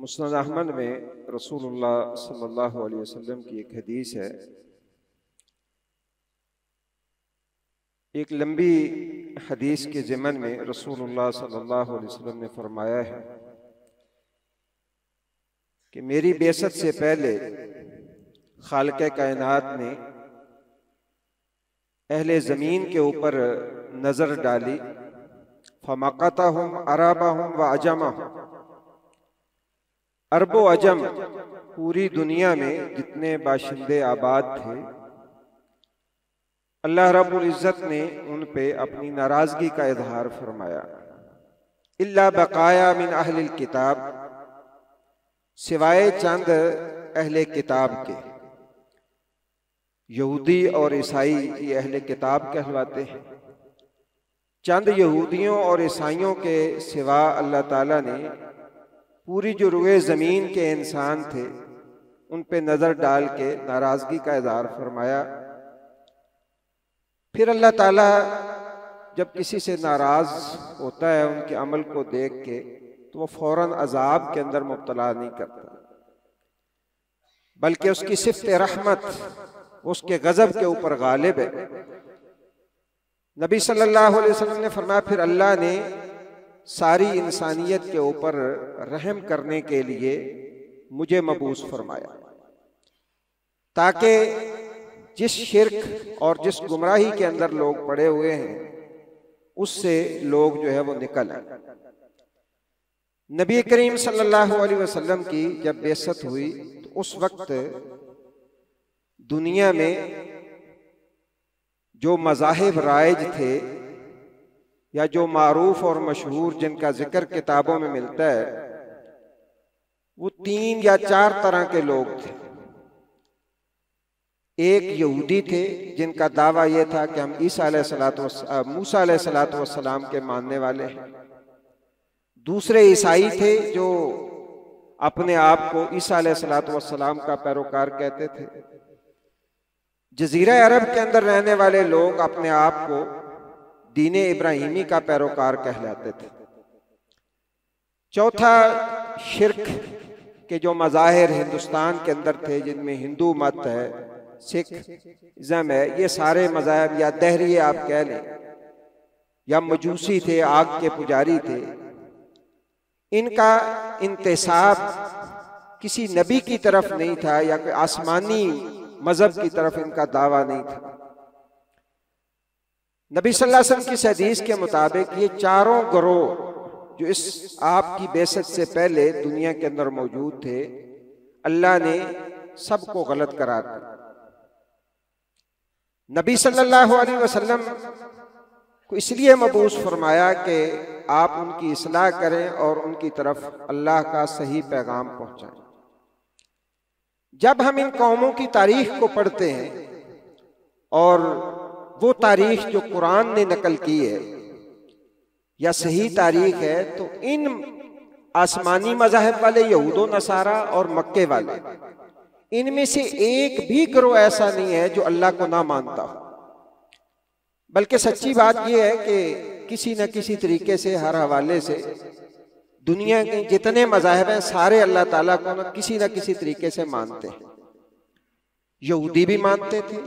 मुस्नद अहमद में रसूलुल्लाह सल्लल्लाहु अलैहि वसल्लम की एक हदीस है। एक लंबी हदीस के ज़िमन में रसूलुल्लाह सल्लल्लाहु अलैहि वसल्लम ने फरमाया है कि मेरी बेअसत से पहले खालिक़े कायनात ने अहले ज़मीन के ऊपर नज़र डाली, फमक़तहुम अरबहुम व अजमहुम, अरबो अजम पूरी दुनिया में जितने बाशिंदे आबाद थे, अल्लाह रब्बुल इज़्ज़त ने उन पे अपनी नाराज़गी का इजहार फरमाया। इल्ला बकाया मिन अहलिल किताब, सिवाय चंद अहले किताब के। यहूदी और ईसाई ये अहले किताब कहलाते हैं। चंद यहूदियों और ईसाइयों के सिवा अल्लाह ताला ने पूरी जो रुए ज़मीन के इंसान थे उन पे नज़र डाल के नाराज़गी का इज़हार फरमाया। फिर अल्लाह ताला जब किसी से नाराज़ होता है उनके अमल को देख के तो वह फ़ौरन अज़ाब के अंदर मुब्तला नहीं करता, बल्कि उसकी सिफ़त रहमत उसके गज़ब के ऊपर गालिब है। नबी सल्लल्लाहु अलैहि वसल्लम ने फरमाया, फिर अल्लाह ने सारी इंसानियत के ऊपर रहम करने के लिए मुझे मबूस फरमाया, ताकि जिस शिर्क और जिस गुमराही के अंदर लोग पड़े हुए हैं उससे लोग जो है वो निकल आए। नबी करीम सल्लल्लाहु अलैहि वसल्लम की जब बेअसत हुई तो उस वक्त दुनिया में जो मज़ाहिब राइज थे या जो मारूफ और मशहूर जिनका जिक्र किताबों में मिलता है वो 3 या 4 तरह के लोग थे। एक यहूदी थे जिनका दावा यह था कि हम मूसा अलैहिस्सलातु वस्सलाम के मानने वाले हैं। दूसरे ईसाई थे जो अपने आप को ईसा अलैहिस्सलातु वस्सलाम का पैरोकार कहते थे। जज़ीरा अरब के अंदर रहने वाले लोग अपने आप को दीने इब्राहिमी का पैरोकार कहलाते थे। चौथा, शिर्क के जो मज़ाहिर हिंदुस्तान के अंदर थे, जिनमें हिंदू मत है, सिख इज़्म है, ये सारे मज़ाहिब या दहरिए आप कह लें या मजूसी थे, आग के पुजारी थे, इनका इंतिसाब किसी नबी की तरफ नहीं था या कोई आसमानी मजहब की तरफ इनका दावा नहीं था। नबी सल्लल्लाहु अलैहि वसल्लम की हदीस के मुताबिक ये चारों गिरोह जो इस आपकी बेअसत से पहले दुनिया के अंदर मौजूद थे, अल्लाह ने सबको गलत करार दिया। नबी सल्लल्लाहु अलैहि वसल्लम को इसलिए मबूस फरमाया कि आप उनकी इस्लाह करें और उनकी तरफ अल्लाह का सही पैगाम पहुंचाएं। जब हम इन कौमों की तारीख को पढ़ते हैं और वो तारीख जो कुरान ने नकल की है या सही तारीख है, तो इन आसमानी मज़ाहिब वाले यहूदो नसारा और मक्के वाले, इनमें से एक भी गिरोह ऐसा नहीं है जो अल्लाह को ना मानता हो। बल्कि सच्ची बात यह है कि किसी न किसी तरीके से, हर हवाले से दुनिया के जितने मज़ाहिब हैं सारे अल्लाह ताला को किसी न किसी तरीके से मानते हैं। यहूदी भी मानते थे,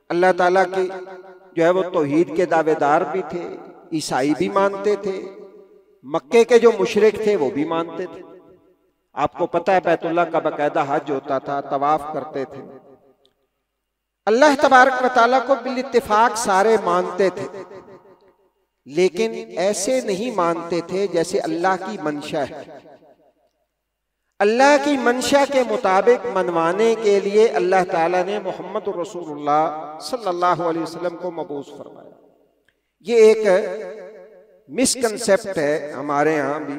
अल्लाह ताला के जो है वो तौहीद के दावेदार भी थे, ईसाई भी मानते थे, मक्के के जो मुशरिक थे वो भी मानते थे। आपको पता है बैतुल्लाह का बाकायदा हज होता था, तवाफ करते थे। अल्लाह तबारक व तआला को बिल इत्तिफाक सारे मानते थे, लेकिन ऐसे नहीं मानते थे जैसे अल्लाह की मंशा है। अल्लाह की मंशा के मुताबिक मनवाने के लिए अल्लाह ताला ने मोहम्मद रसूलुल्लाह सल्लल्लाहु अलैहि वसल्लम को मबूस फरमाया। ये एक मिसकंसेप्ट है हमारे यहाँ भी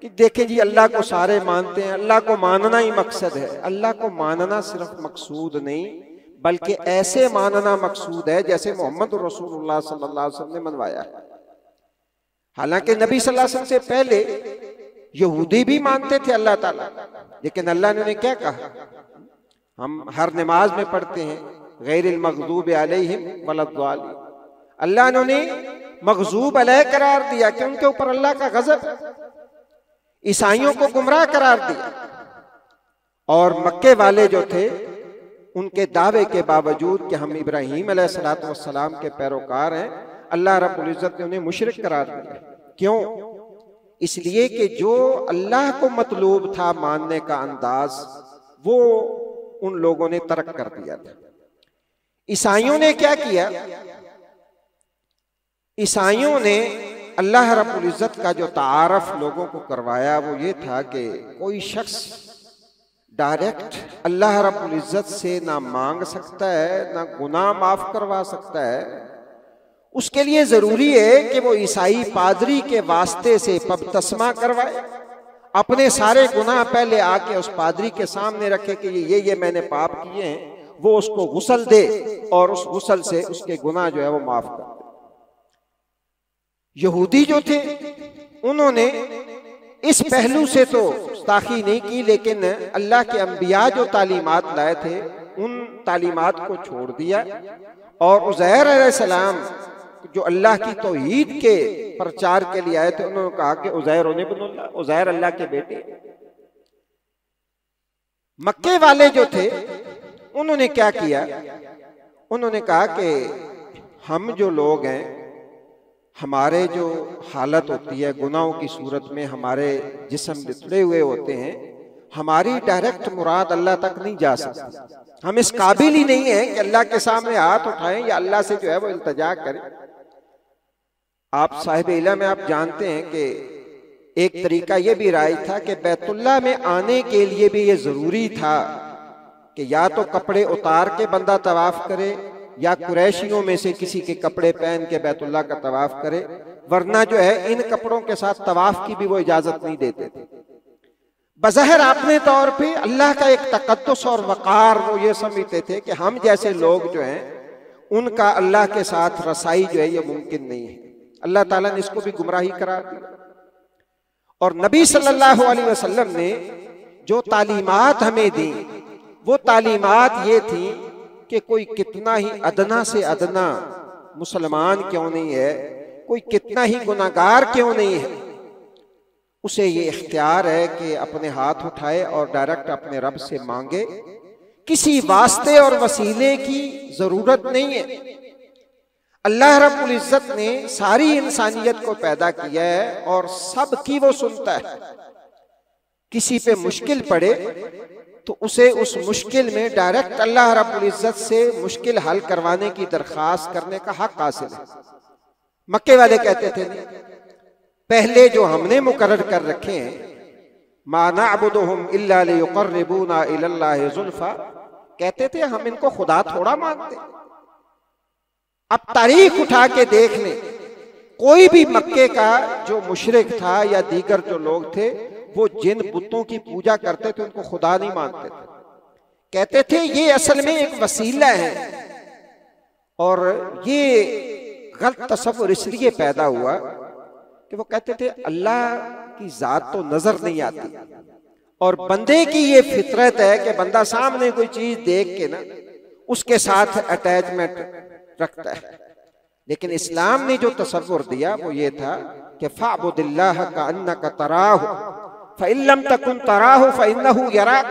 कि देखें जी अल्लाह को सारे मानते हैं, अल्लाह को मानना ही मकसद है। अल्लाह को मानना सिर्फ मकसूद नहीं बल्कि ऐसे मानना मकसूद है जैसे मोहम्मद रसूलुल्लाह सल्लल्लाहु अलैहि वसल्लम ने मनवाया है। हालांकि नबी सल्लल्लाहु अलैहि वसल्लम से पहले यहूदी भी मानते थे अल्लाह ताला, लेकिन अल्लाह ने उन्हें क्या कहा? हम हर नमाज में पढ़ते हैं गैरिल मग़ज़ूबि अलैहिम वलद्दालिन। अल्लाह ने उन्हें मग़ज़ूब अलैह करार दिया कि उनके ऊपर अल्लाह का गज़ब। ईसाइयों को गुमराह करार दिया। और मक्के वाले जो थे उनके दावे के बावजूद कि हम इब्राहीम अलैहिस्सलाम के पैरोकार हैं, अल्लाह रब्बुल इज्जत ने उन्हें मुशरिक करार दिया। क्यों? इसलिए कि जो अल्लाह को मतलूब था मानने का अंदाज, वो उन लोगों ने तर्क कर दिया था। ईसाइयों ने क्या किया? ईसाइयों ने अल्लाह रब्बुल इज्जत का जो तारफ लोगों को करवाया वो ये था कि कोई शख्स डायरेक्ट अल्लाह रब्बुल इज्जत से ना मांग सकता है, ना गुनाह माफ करवा सकता है। उसके लिए जरूरी है कि वो ईसाई पादरी के वास्ते से बपतिस्मा करवाए, अपने सारे गुनाह पहले आके उस पादरी के सामने रखे कि ये मैंने पाप किए हैं, वो उसको गुस्ल दे और उस गुस्ल से उसके गुनाह जो है वो माफ कर दे। यहूदी जो थे उन्होंने इस पहलू से तो गुस्ताखी नहीं की, लेकिन अल्लाह के अंबिया जो तालीमात लाए थे उन तालीमात को छोड़ दिया और उज़ैर अलैहिस्सलाम जो अल्लाह की तौहीद के प्रचार के लिए आए थे, उन्होंने कहा कि उज़ैर इब्नुल्लाह, उज़ैर अल्लाह के बेटे। मक्के वाले जो थे उन्होंने क्या किया? उन्होंने कहा कि हम जो लोग हैं, हमारे जो हालत होती है गुनाहों की सूरत में, हमारे जिस्म बिखरे हुए होते हैं, हमारी डायरेक्ट मुराद अल्लाह तक नहीं जा सकती। हम इस काबिल ही नहीं है कि अल्लाह के सामने हाथ उठाएं या अल्लाह से जो है वो इल्तिजा करें। आप साहिब इल्म में आप जानते हैं कि एक तरीका ये भी राय था कि बैतुल्लाह में आने के लिए भी ये जरूरी था कि या तो कपड़े उतार के बंदा तवाफ करे या कुरैशियों में से किसी के कपड़े पहन के बैतुल्लाह का तवाफ करे, वरना जो है इन कपड़ों के साथ तवाफ की भी वो इजाजत नहीं देते थे। बज़ाहिर अपने तौर पे अल्लाह का एक तकद्दुस और वक़ार वो ये समझते थे कि हम जैसे लोग जो हैं उनका अल्लाह के साथ रसाई जो है ये मुमकिन नहीं है। अल्लाह ताला ने इसको भी गुमराही करार दिया। और नबी सल्लल्लाहु अलैहि वसल्लम ने जो तालीमात हमें दी वो तालीमात ये थी कि कोई कितना ही अदना से अदना मुसलमान क्यों नहीं है, कोई कितना ही गुनाहगार क्यों नहीं है, उसे ये इख्तियार है कि अपने हाथ उठाए और डायरेक्ट अपने रब से मांगे। किसी वास्ते और वसीले की जरूरत नहीं है। अल्लाह रब्बुल इज्जत ने सारी इंसानियत को पैदा किया है और सब की वो सुनता है। किसी पे मुश्किल पड़े तो उसे उस मुश्किल में डायरेक्ट अल्लाह रब्बुल इज्जत से मुश्किल हल करवाने की दरख्वास्त करने का हक हासिल है। मक्के वाले कहते थे नहीं, पहले जो हमने मुकर्रर कर रखे हैं, मा नअबुदुहुम इल्ला लियुक़र्रिबूना इलल्लाहि ज़ुल्फ़ा, कहते थे हम इनको खुदा थोड़ा मानते। अब तारीख उठा के देख लें, कोई भी मक्के का जो मुशरिक था या दीगर जो लोग थे वो जिन बुतों की पूजा करते थे उनको खुदा नहीं मानते थे। कहते थे ये असल में एक वसीला है। और ये गलत तसव्वुर इसलिए पैदा हुआ कि वो कहते थे अल्लाह की जात तो नजर नहीं आती और बंदे की ये फितरत है कि बंदा सामने कोई चीज देख के ना उसके साथ अटैचमेंट रखता है। लेकिन इस्लाम ने जो तसव्वुर दिया वो ये था कि फ़अबुदिल्लाह कअन्नका तराहु फ़इन लम तकुन तराहु फ़इन्नहु यराक।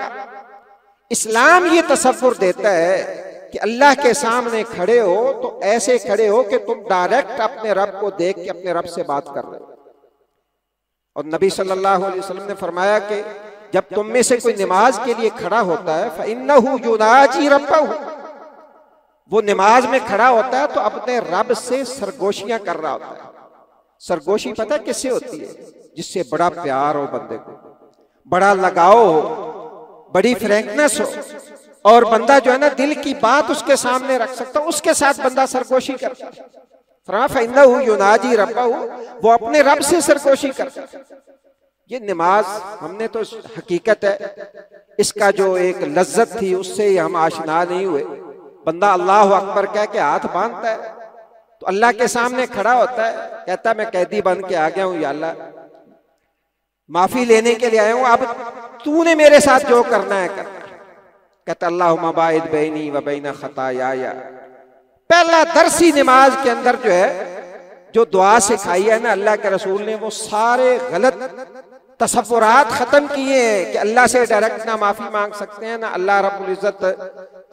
इस्लाम ये तसव्वुर देता है कि अल्लाह के सामने खड़े हो तो ऐसे खड़े हो कि तुम डायरेक्ट अपने रब को देख के अपने रब से बात कर रहे हो। और नबी सल्लल्लाहु अलैहि वसल्लम ने फरमाया कि जब तुम में से कोई नमाज के लिए खड़ा होता है फ़इन्नहु युनाजी रब्बहु, वो नमाज में खड़ा होता है तो अपने रब से सरगोशियां कर रहा होता है। सरगोशी पता है किससे होती है? जिससे बड़ा प्यार हो, बंदे को बड़ा लगाव हो, बड़ी फ्रैंकनेस हो और बंदा जो है ना दिल की बात उसके सामने रख सकता, उसके साथ बंदा सरगोशी करता है। फ़इन्नहु युनाजी रब्बहु, वो अपने रब से सरगोशी करता है। ये नमाज हमने तो हकीकत है इसका जो एक लज्जत थी उससे ही हम आशना नहीं हुए। बंदा अल्लाह अकबर कह के हाथ बांधता है तो अल्लाह के सामने खड़ा होता है, कहता है मैं कैदी बन के आ गया हूं या अल्लाह, माफी लेने के लिए आया हूं, अब तूने मेरे साथ जो करना है कर। कहता अल्लाहुम्मा बाइद बैनी व बैन खताया। पहला दरसी नमाज के अंदर जो है जो दुआ सिखाई है ना अल्लाह के रसूल ने, वो सारे गलत तसव्वुरात ख़त्म किए हैं कि अल्लाह से डायरेक्ट ना माफ़ी मांग सकते हैं, ना अल्लाह रब्बुल इज़्ज़त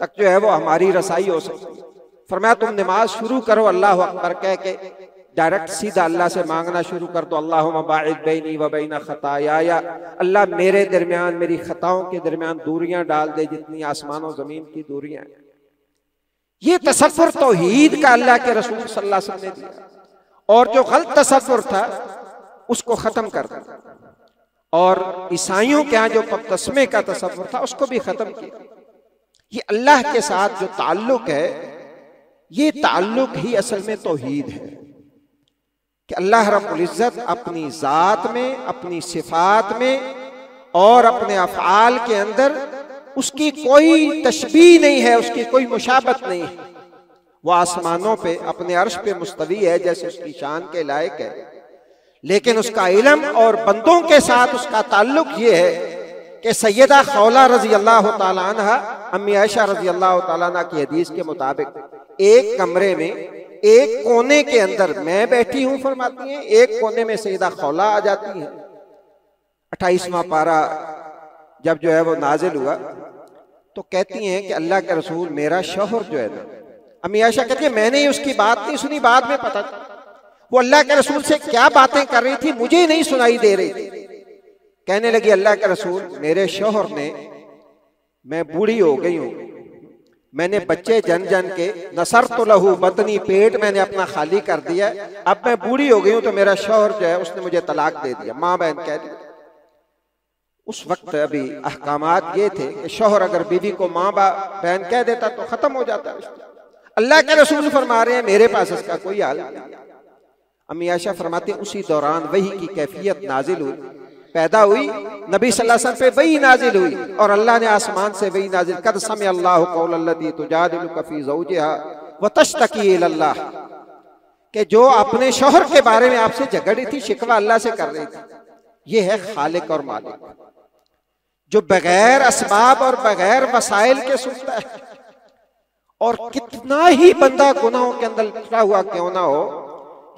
तक जो है वो हमारी रसाई हो सकती है। फरमाया तुम नमाज शुरू करो अल्लाह अकबर कह के, डायरेक्ट सीधा अल्लाह से मांगना शुरू कर दो। अल्लाहुम्मा बाइद बैनी व बैन खताया, अल्लाह मेरे दरमियान, मेरी खताओं के दरमियान दूरियां डाल दे जितनी आसमानों जमीन की दूरियां हैं। ये तसव्वुर तौहीद का अल्लाह के रसूल सल्लल्लाहु अलैहि वसल्लम ने दिया, और जो गलत तसव्वुर था उसको खत्म कर दिया, और ईसाइयों के यहाँ जो तस्मे का तसव्वुर था उसको भी खत्म किया। ये अल्लाह के साथ जो ताल्लुक है, ये ताल्लुक ही असल में तौहीद है कि अल्लाह रब्बुल इज़्ज़त अपनी ज़ात में, अपनी सिफात में और अपने अफ़आल के अंदर उसकी कोई तशबीह नहीं है, उसकी कोई मुशाबत नहीं है। वो आसमानों पे अपने अर्श पे मुस्तवी है जैसे उसकी शान के लायक है, लेकिन उसका इल्म और बंदों के साथ उसका ताल्लुक ये है कि सैयदा खौला रजी अल्लाह तआला अन्हा, अम्मी आयशा रजी अल्लाह तआला अन्हा की हदीस के मुताबिक एक कमरे में एक कोने के अंदर मैं बैठी हूं, फरमाती हैं, एक कोने में सैयदा खौला आ जाती है। 28वां पारा जब जो है वो नाजिल हुआ तो कहती हैं कि अल्लाह के रसूल मेरा शौहर जो है ना, अम्मी आयशा कहती है मैंने उसकी बात नहीं सुनी, बाद में पता वो अल्लाह के रसूल से क्या बातें कर रही थी मुझे नहीं सुनाई दे रही थी। कहने लगी अल्लाह के रसूल मेरे शौहर ने, मैं बूढ़ी हो गई हूं, मैंने बच्चे जन जन के नसरतु लहू बतनी, पेट मैंने अपना खाली कर दिया, अब मैं बूढ़ी हो गई हूं तो मेरा शौहर जो है उसने मुझे तलाक दे दिया, माँ बहन कह दी। उस वक्त अभी अहकामात ये थे कि शौहर अगर बीवी को माँ बहन कह देता तो खत्म हो जाता रिश्ता। अल्लाह के रसूल फरमा रहे हैं मेरे पास इसका कोई हाल नहीं। अम्मी आयशा फरमाती उसी दौरान वही की कैफियत नाजिल हुई, पैदा हुई, नबी सल्लल्लाहु अलैहि वसल्लम पे वही नाजिल हुई, और अल्लाह ने आसमान से वही नाजिल कर समी अल्लाहु कौलल्लती तुजादिलुका फी ज़ौजिहा व तश्तकी इलल्लाह, कि जो अपने शौहर के बारे में आपसे झगड़ रही थी, शिकवा अल्लाह से कर रही थी। ये है खालिक और मालिक जो बगैर असबाब और बगैर वसाइल के सुनता है। और कितना ही बंदा गुनाहों के अंदर लिपटा हुआ क्यों ना हो,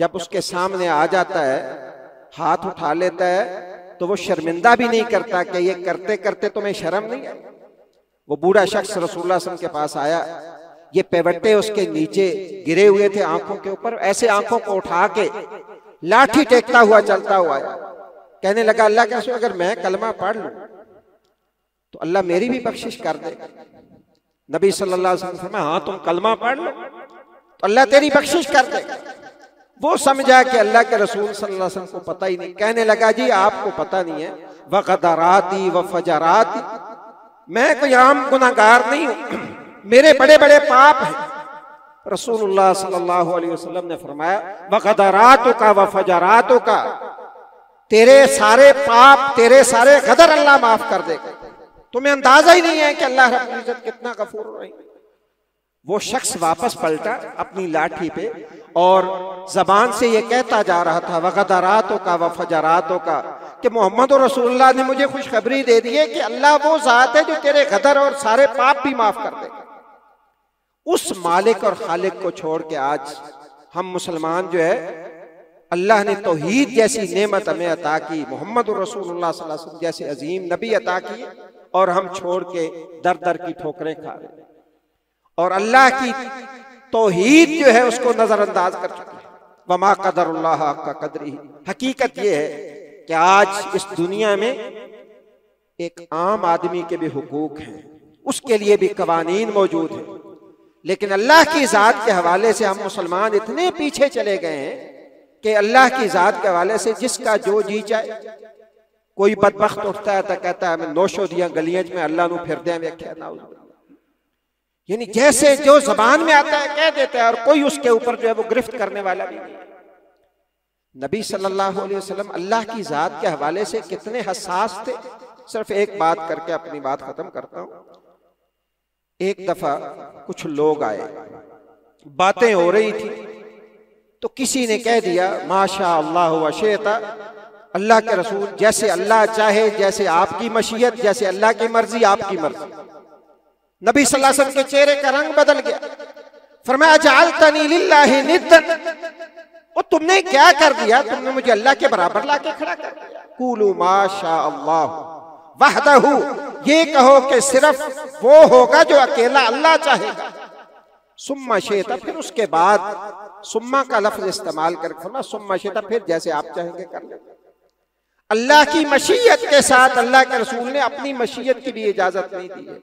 जब उसके सामने आ जाता है, हाथ उठा लेता है, तो वो शर्मिंदा भी नहीं करता कि ये करते करते तुम्हें शर्म नहीं है। वो बूढ़ा शख्स रसूलुल्लाह सल्लल्लाहु अलैहि वसल्लम के पास आया, ये पेवट्टे उसके नीचे गिरे हुए थे आंखों के ऊपर, ऐसे आंखों को उठा के लाठी टेकता हुआ चलता हुआ आया। कहने लगा अल्लाह के रसूल अगर मैं कलमा पढ़ लूं तो अल्लाह मेरी भी बख्शिश कर देगा। नबी सल्लल्लाहु अलैहि वसल्लम फरमाया हाँ तुम कलमा पढ़ लो तो अल्लाह तेरी बख्शिश कर देगा। वो समझा कि अल्लाह के रसूल सल्लल्लाहु अलैहि वसल्लम को पता ही नहीं। कहने लगा जी आपको पता नहीं है, वक़दराती व फजराती, मैं कोई आम गुनाहगार नहीं हूं, मेरे बड़े बड़े पाप हैं। रसूलुल्लाह सल्लल्लाहु अलैहि वसल्लम ने फरमाया वक़दरातुका व फजरातुका, तेरे सारे पाप, तेरे सारे गदर अल्लाह माफ कर देगा। तुम्हें अंदाजा ही नहीं है कि अल्लाह रब्बुल इज्जत कितना गफूर रहीम। वो शख्स वापस पलटा अपनी लाठी पे और जबान से ये कहता जा रहा था वग़दरातों का व फजरातों का, कि मोहम्मद और रसूलुल्लाह ने मुझे खुशखबरी दे दी है कि अल्लाह वो जात है जो तेरे गदर और सारे पाप भी माफ कर देगा। उस मालिक और खालिक को छोड़ के आज हम मुसलमान जो है, अल्लाह ने तौहीद जैसी नेमत हमें अता की, मोहम्मद और रसूलुल्लाह सल्लल्लाहु अलैहि वसल्लम जैसे अजीम नबी अता किए, और हम छोड़ के दर दर की ठोकरें खा रहे हैं और अल्लाह की तौहीद जो है उसको नजरअंदाज कर चुके हैं। वमा कदरुल्लाह हक़्क़ क़द्रिही, हकीकत ये है कि आज इस दुनिया में एक आम आदमी के भी हुकूक हैं, उसके लिए भी कवानीन मौजूद हैं, लेकिन अल्लाह की जात के हवाले से हम मुसलमान इतने पीछे चले गए हैं कि अल्लाह की जात के हवाले से जिसका जो जी चाहे, कोई बदबख्त उठता है तो कहता है मैं नौशो दिया गलियां में अल्लाह नू फिर दे वेख्या ना, यानी जैसे जो जबान में आता है कह देता है, और कोई उसके ऊपर जो है वो गिरफ्त करने वाला भी नहीं। नबी सल्लल्लाहु अलैहि वसल्लम अल्लाह की जात के हवाले से कितने हसास थे। सिर्फ एक बात करके अपनी बात खत्म करता हूं। एक दफा कुछ लोग आए, बातें हो रही थी, तो किसी ने कह दिया माशा अल्लाह व शिअता, अल्लाह के रसूल जैसे अल्लाह चाहे, जैसे आपकी मशीयत, जैसे अल्लाह की मर्जी आपकी मर्जी। नबी सल्लल्लाहु अलैहि वसल्लम के चेहरे का रंग बदल गया। फरमाया जअलतनी लिल्लाहि निद्दन, वो तुमने क्या कर दिया, तुमने मुझे अल्लाह के बराबर लाके खड़ा कर दिया। कूलू माशा अल्लाह वहदहू, ये कहो कि सिर्फ वो होगा जो अकेला अल्लाह चाहेगा। सुम्मा शेता, फिर उसके बाद सुम्मा का लफ्ज इस्तेमाल कर फरमा सुम्मा शेता, फिर जैसे आप चाहेंगे कर ले। अल्लाह की मशीयत के साथ अल्लाह के रसूल ने अपनी मशीयत की भी इजाजत नहीं दी है।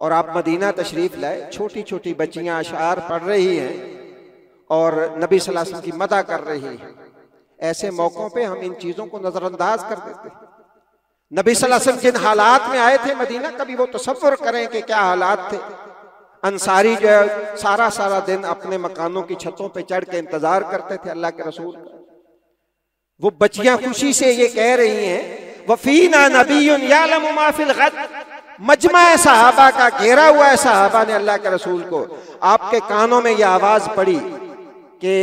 और आप मदीना तशरीफ लाए, छोटी छोटी बच्चियां अशार पढ़ रही हैं और नबी सल्लल्लाहु अलैहि वसल्लम की मदह कर रही हैं। ऐसे मौकों पे हम इन चीजों को नजरअंदाज कर देते हैं। नबी सल्लल्लाहु अलैहि वसल्लम जिन हालात में आए थे मदीना, कभी वो तसव्वुर करें कि क्या हालात थे। अंसारी जो है सारा सारा दिन अपने मकानों की छतों पे चढ़ के इंतजार करते थे अल्लाह के रसूल का। वो बच्चियां खुशी से ये कह रही हैं वफीना नबियुन यालमु मा फिल गद, मजमा सहाबा का घेरा हुआ है सहाबा ने अल्लाह के रसूल को। आपके कानों में ये आवाज पड़ी कि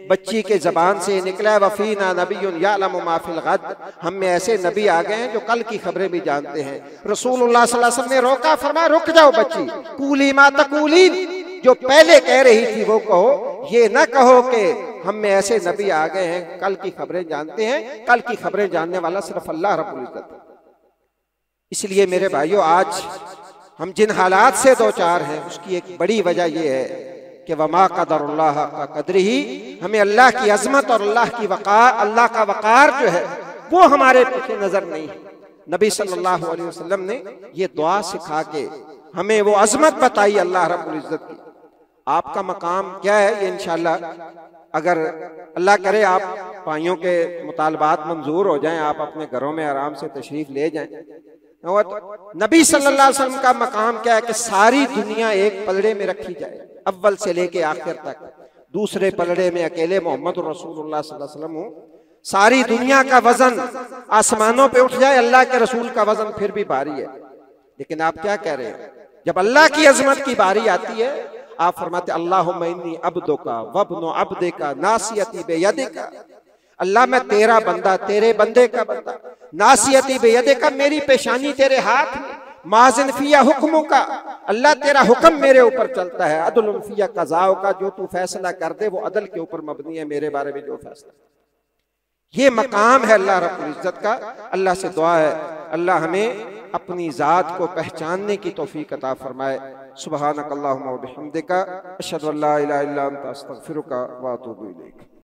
बच्ची के जबान से निकला वफीना नबियुन यालमु मा फिल गद, हम में ऐसे नबी आ गए हैं जो कल की खबरें भी जानते हैं। रसूलुल्लाह सल्लल्लाहु अलैहि वसल्लम ने रोका, फरमाया रुक जाओ बच्ची, कूली मा तकूलीन, जो पहले कह रही थी वो कहो, ये ना कहो कि हम में ऐसे नबी आ गए हैं कल की खबरें जानते हैं। कल की खबरें जानने वाला सिर्फ अल्लाह रब्बुल इज्जत है। इसलिए मेरे भाइयों, आज हम जिन हालात से दो चार हैं उसकी एक बड़ी वजह यह है कि वमा क़दरुल्लाह का कद्र ही, हमें अल्लाह की अजमत और अल्लाह की वक़ार, अल्लाह का वक़ार जो है वो हमारे पीछे नजर नहीं है। नबी सल्लल्लाहु अलैहि वसल्लम ने ये दुआ सिखा के हमें वो अजमत बताई अल्लाह रब्बुल इज्जत की। आपका मकाम क्या है ये इंशाअल्लाह, अगर अल्लाह करे आप भाइयों के मुतालबात मंजूर हो जाएं, आप अपने घरों में आराम से तशरीफ ले जाएं। नबी सल्लल्लाहु अलैहि वसल्लम का मकाम क्या है कि सारी दुनिया एक पलड़े में रखी जाए, अव्वल से लेके आखिर तक। दूसरे पलड़े में अकेले मोहम्मद रसूलुल्लाह सल्लल्लाहु अलैहि वसल्लम हो। सारी दुनिया का वजन आसमानों पे उठ जाए, अल्लाह के रसूल का वजन फिर भी भारी है। लेकिन आप क्या कह रहे हैं, जब अल्लाह की अजमत की बारी आती है आप फरमाते अल्लाहुम्मा इन्नी अब्दुका वब्नु अब्दिका नासियती बियदिका, अल्लाह मैं तेरा बंदा, तेरे बंदे का बंदा, नासियती बियदिका, मेरी पेशानी तेरे हाथ में, माज़िन फिया हुक्मों का, अल्लाह तेरा हुक्म मेरे ऊपर चलता है, अदलुन फिया कज़ाओ का, जो तू फैसला कर दे वो अदल के ऊपर मबनी है, मेरे बारे में जो फैसला। ये मकाम है अल्लाह रब्बुल इज्जत का। अल्लाह से दुआ है अल्लाह हमें अपनी ज़ात को पहचानने की तौफीक अता फरमाए। सुब्हानकल्लाहुम्मा व बिहम्दिका अशहदु अल्ला इलाहा इल्ला अंता अस्तगफिरुका व अतूबु इलैक।